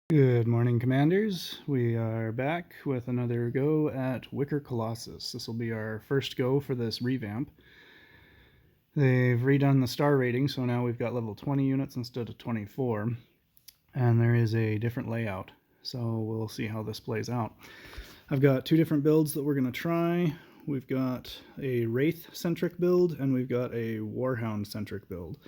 Good morning, Commanders. We are back with another go at Wicker Colossus. This will be our first go for this revamp. They've redone the star rating, so now we've got level 20 units instead of 24, and there is a different layout, so we'll see how this plays out. I've got two different builds that we're going to try. We've got a Wraith-centric build, and we've got a Warhound-centric build.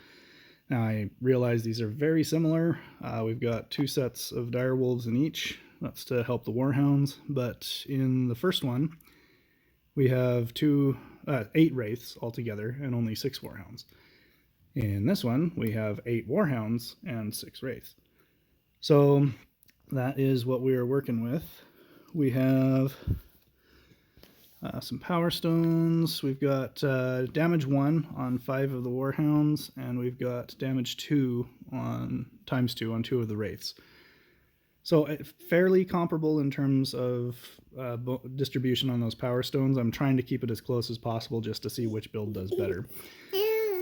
Now I realize these are very similar. We've got two sets of direwolves in each. That's to help the Warhounds. But in the first one, we have 8 Wraiths altogether and only 6 Warhounds. In this one, we have 8 Warhounds and 6 Wraiths. So that is what we are working with. We have some power stones. We've got damage 1 on 5 of the Warhounds, and we've got damage 2 on times 2 on 2 of the Wraiths. So fairly comparable in terms of distribution on those power stones. I'm trying to keep it as close as possible just to see which build does better.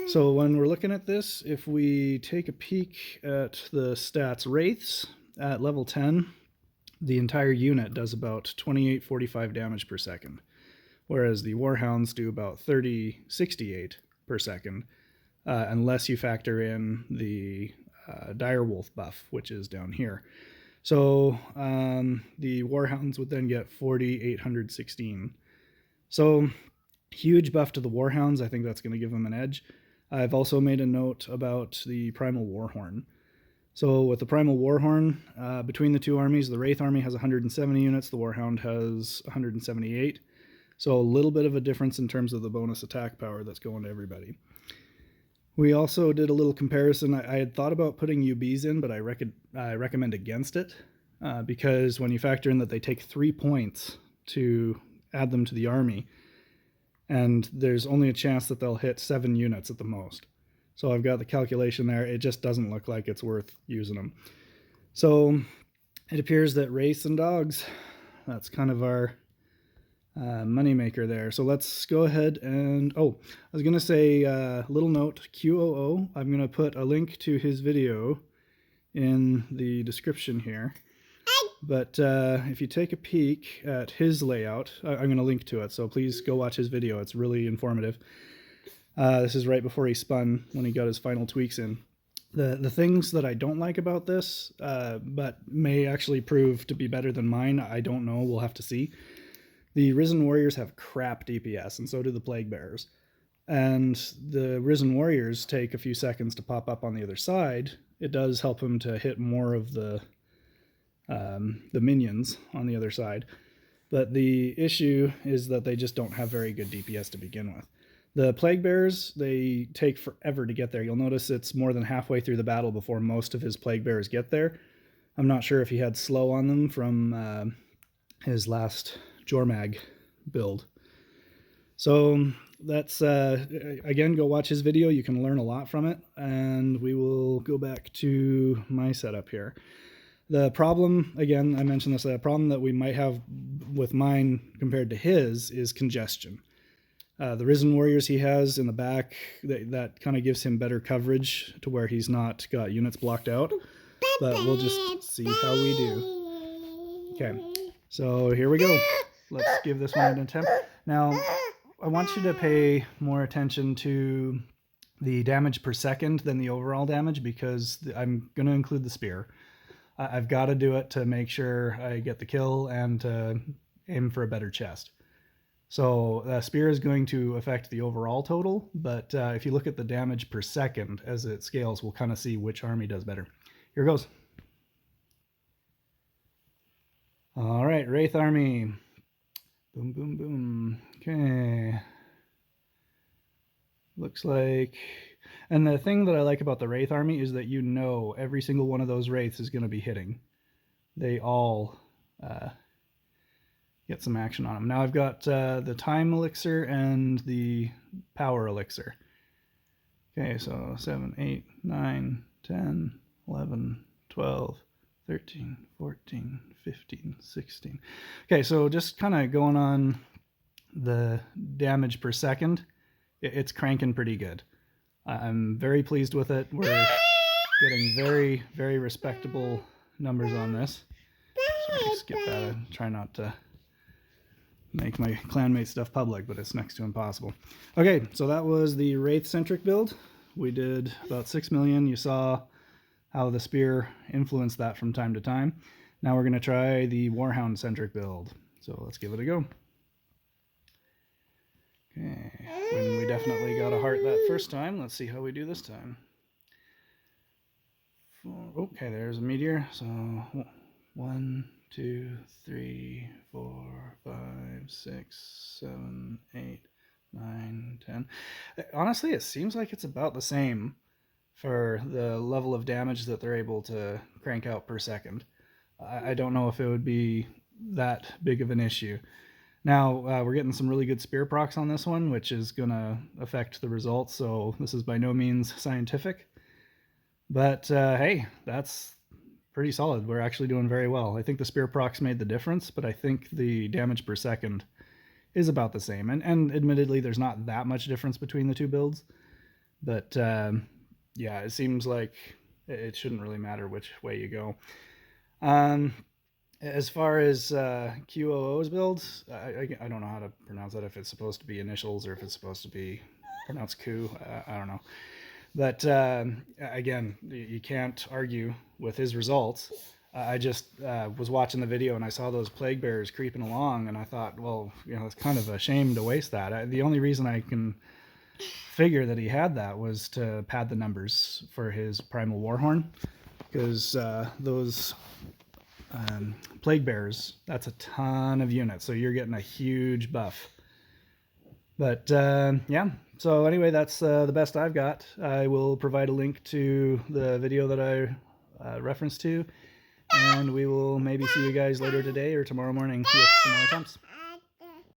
So when we're looking at this, if we take a peek at the stats, Wraiths at level 10, the entire unit does about 2845 damage per second, whereas the Warhounds do about 3068 per second, unless you factor in the direwolf buff, which is down here. So the Warhounds would then get 4816. So huge buff to the Warhounds. I think that's going to give them an edge. I've also made a note about the Primal Warhorn. So with the Primal Warhorn, between the two armies, the Wraith army has 170 units, the Warhound has 178. So a little bit of a difference in terms of the bonus attack power that's going to everybody. We also did a little comparison. I had thought about putting UBs in, but I recommend against it because when you factor in that they take 3 points to add them to the army, and there's only a chance that they'll hit 7 units at the most. So I've got the calculation there. It just doesn't look like it's worth using them. So it appears that Wraiths and Dogs, that's kind of our moneymaker there. So let's go ahead and, I was going to say little note, QOO, I'm going to put a link to his video in the description here. But if you take a peek at his layout, I'm going to link to it, so please go watch his video. It's really informative. This is right before he spun, when he got his final tweaks in. The things that I don't like about this, but may actually prove to be better than mine, I don't know, we'll have to see. The Risen Warriors have crap DPS, and so do the Plague Bearers. And the Risen Warriors take a few seconds to pop up on the other side. It does help them to hit more of the minions on the other side. But the issue is that they just don't have very good DPS to begin with. The Plague Bearers, they take forever to get there. You'll notice it's more than halfway through the battle before most of his Plague Bearers get there. I'm not sure if he had slow on them from his last Jormag build. So that's, again, go watch his video. You can learn a lot from it. And we will go back to my setup here. The problem, again, I mentioned this, the problem that we might have with mine compared to his is congestion. The Risen Warriors he has in the back, that kind of gives him better coverage to where he's not got units blocked out. But we'll just see how we do. Okay, so here we go. Let's give this one an attempt. Now, I want you to pay more attention to the damage per second than the overall damage, because I'm going to include the spear. I've got to do it to make sure I get the kill and to aim for a better chest. So the spear is going to affect the overall total, but if you look at the damage per second as it scales, we'll kind of see which army does better. Here goes. All right, Wraith army. Boom, boom, boom. Okay. Looks like... And the thing that I like about the Wraith army is that you know every single one of those Wraiths is going to be hitting. They all get some action on them. Now I've got the Time Elixir and the Power Elixir. Okay, so 7, 8, 9, 10, 11, 12, 13, 14, 15, 16. Okay, so just kind of going on the damage per second, it's cranking pretty good. I'm very pleased with it. We're getting very, very respectable numbers on this. So I can skip that and try not to make my clanmate stuff public, but it's next to impossible. Okay, so that was the Wraith-centric build. We did about 6 million. You saw how the spear influenced that from time to time. Now we're going to try the Warhound-centric build. So let's give it a go. Okay, when we definitely got a heart that first time, let's see how we do this time. Okay, there's a meteor. So 1, 2, 3, 4, 5, 6, 7, 8, 9, 10. Honestly, it seems like it's about the same for the level of damage that they're able to crank out per second. I don't know if it would be that big of an issue. Now, we're getting some really good spear procs on this one, which is going to affect the results, so this is by no means scientific. But hey, that's pretty solid. We're actually doing very well. I think the spear procs made the difference, but I think the damage per second is about the same. And admittedly, there's not that much difference between the two builds. But yeah, it seems like it shouldn't really matter which way you go. As far as QOO's builds, I don't know how to pronounce that, if it's supposed to be initials or if it's supposed to be pronounced Q. I don't know. But again, you can't argue with his results. I just was watching the video and I saw those plague bearers creeping along, and I thought, well, you know, it's kind of a shame to waste that. The only reason I can figure that he had that was to pad the numbers for his primal warhorn, because those plague bearers, that's a ton of units, so you're getting a huge buff. But yeah, so anyway, that's the best I've got. I will provide a link to the video that I referenced to, and we will maybe see you guys later today or tomorrow morning with some more attempts.